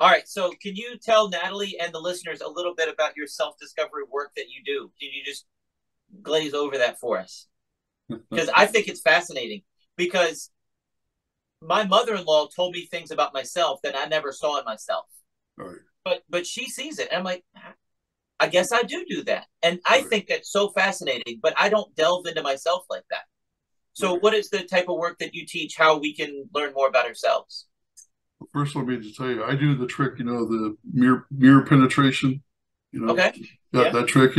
All right. So can you tell Natalie and the listeners a little bit about your self-discovery work that you do? Can you just glaze over that for us? Because I think it's fascinating because my mother-in-law told me things about myself that I never saw in myself. Right. But she sees it. And I'm like, I guess I do that. And I Right. think that's so fascinating, but I don't delve into myself like that. So Right. what is the type of work that you teach, how we can learn more about ourselves? Well, first, let me just tell you, I do the trick, the mirror penetration, Okay. that Yeah. that trick,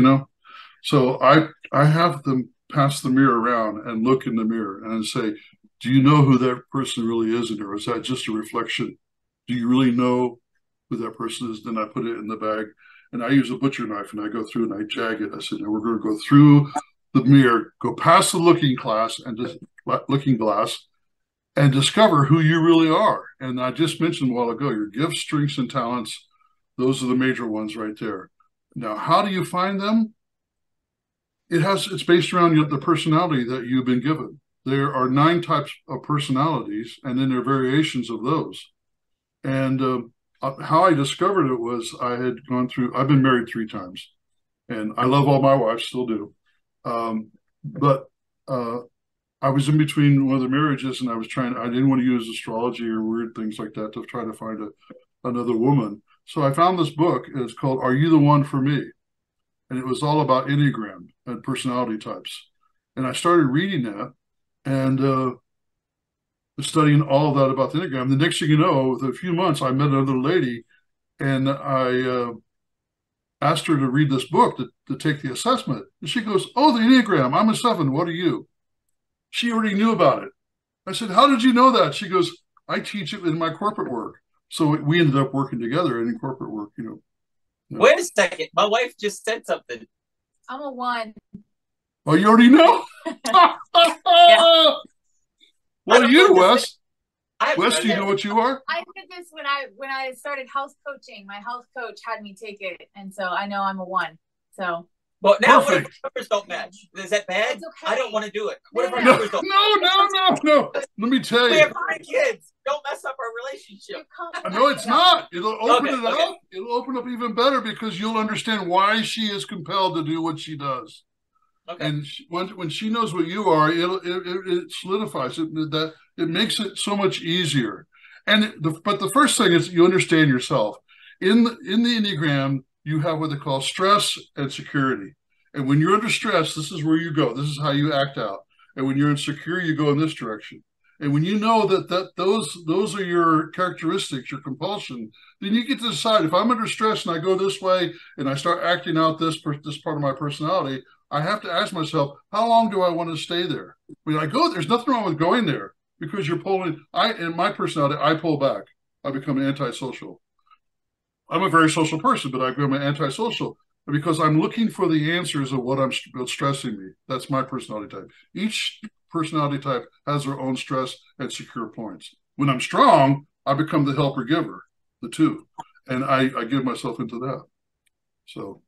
So I have them pass the mirror around and look in the mirror and say, do you know who that person really is in there? Or is that just a reflection? Do you really know who that person is? Then I put it in the bag and I use a butcher knife and I go through and I jag it. I said, now we're going to go through the mirror, go past the looking glass and discover who you really are. And I just mentioned a while ago, your gifts, strengths, and talents, those are the major ones right there. Now, how do you find them? It's based around the personality that you've been given. There are 9 types of personalities, and then there are variations of those. And how I discovered it was I've been married 3 times, and I love all my wives, still do. But I was in between one of the marriages, and I didn't want to use astrology or weird things like that to try to find another woman. So I found this book. It's called Are You the One for Me? And it was all about Enneagram and personality types. And I started reading that and studying all of that about the Enneagram. The next thing you know, within a few months, I met another lady and I asked her to read this book to take the assessment. And she goes, oh, the Enneagram, I'm a 7. What are you? She already knew about it. I said, how did you know that? She goes, I teach it in my corporate work. So we ended up working together in corporate work, Wait a second. My wife just said something. I'm a 1. Oh, you already know? Yeah. What are you, Wes? I've Wes, heard do you that. know what you are? I did this when I started health coaching. My health coach had me take it, and so I know I'm a 1. So Well, now what if Perfect. our numbers don't match? Is that bad? It's okay. I don't want to do it. What if our No, numbers don't no. Let me tell We you. have 3 kids. Don't mess up our relationship. No, it's not. It'll open Okay, it okay. up. It'll open up even better because you'll understand why she is compelled to do what she does. Okay. And when she knows what you are, it solidifies it. That it makes it so much easier. But the first thing is you understand yourself. In the Enneagram, you have what they call stress and security. And when you're under stress, this is where you go. This is how you act out. And when you're insecure, you go in this direction. And when you know that those are your characteristics, your compulsion, then you get to decide if I'm under stress and I go this way and I start acting out this part of my personality, I have to ask myself, how long do I want to stay there? When I go, there's nothing wrong with going there because you're pulling. In my personality, I pull back. I become antisocial. I'm a very social person, but I become antisocial because I'm looking for the answers of what's stressing me. That's my personality type. Each personality type has their own stress and secure points. When I'm strong, I become the helper giver, the 2, and I give myself into that. So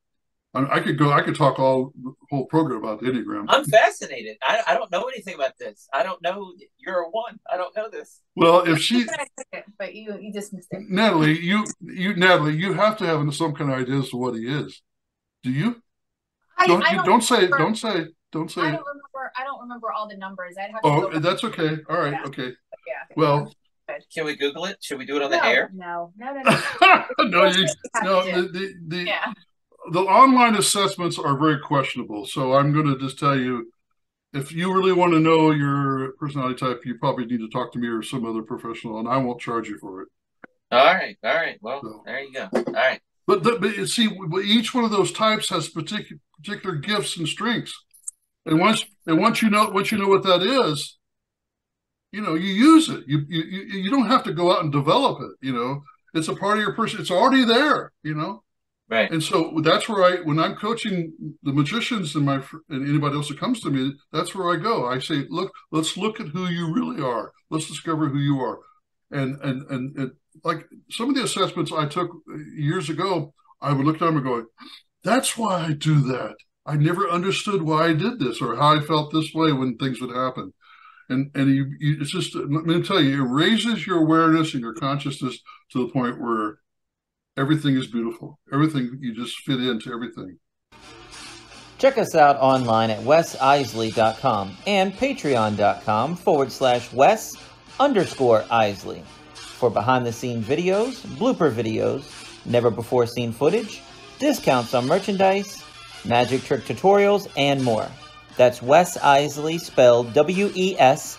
I could talk the whole program about the Enneagram. I'm fascinated. I don't know anything about this. I don't know. You're a 1. I don't know this. Well, if she, but you dismissed it. Natalie, Natalie, you have to have some kind of idea as to what he is. Do you? Don't say it. Don't say it. Don't say I it. don't remember all the numbers. I'd have to go back. That's okay. All right. Yeah. Okay. Yeah. Well, Can we Google it? Should we do it on the air? No. no, Yeah. the online assessments are very questionable. So I'm going to just tell you, if you really want to know your personality type, you probably need to talk to me or some other professional, and I won't charge you for it. All right. Well, so, there you go. All right. But see, each one of those types has particular gifts and strengths, and once you know what that is, you use it. You don't have to go out and develop it. It's a part of your person. It's already there. Right. And so that's where when I'm coaching the magicians and anybody else that comes to me, that's where I go. I say, look, let's look at who you really are. Let's discover who you are. And like some of the assessments I took years ago, I would look down and go, that's why I do that. I never understood why I did this or how I felt this way when things would happen. And it's just, let me tell you, it raises your awareness and your consciousness to the point where everything is beautiful. Everything, you just fit into everything. Check us out online at wesiseli.com and patreon.com/Wes_Iseli for behind-the-scenes videos, blooper videos, never-before-seen footage, discounts on merchandise, magic trick tutorials, and more. That's Wes Iseli, spelled Wesiseli.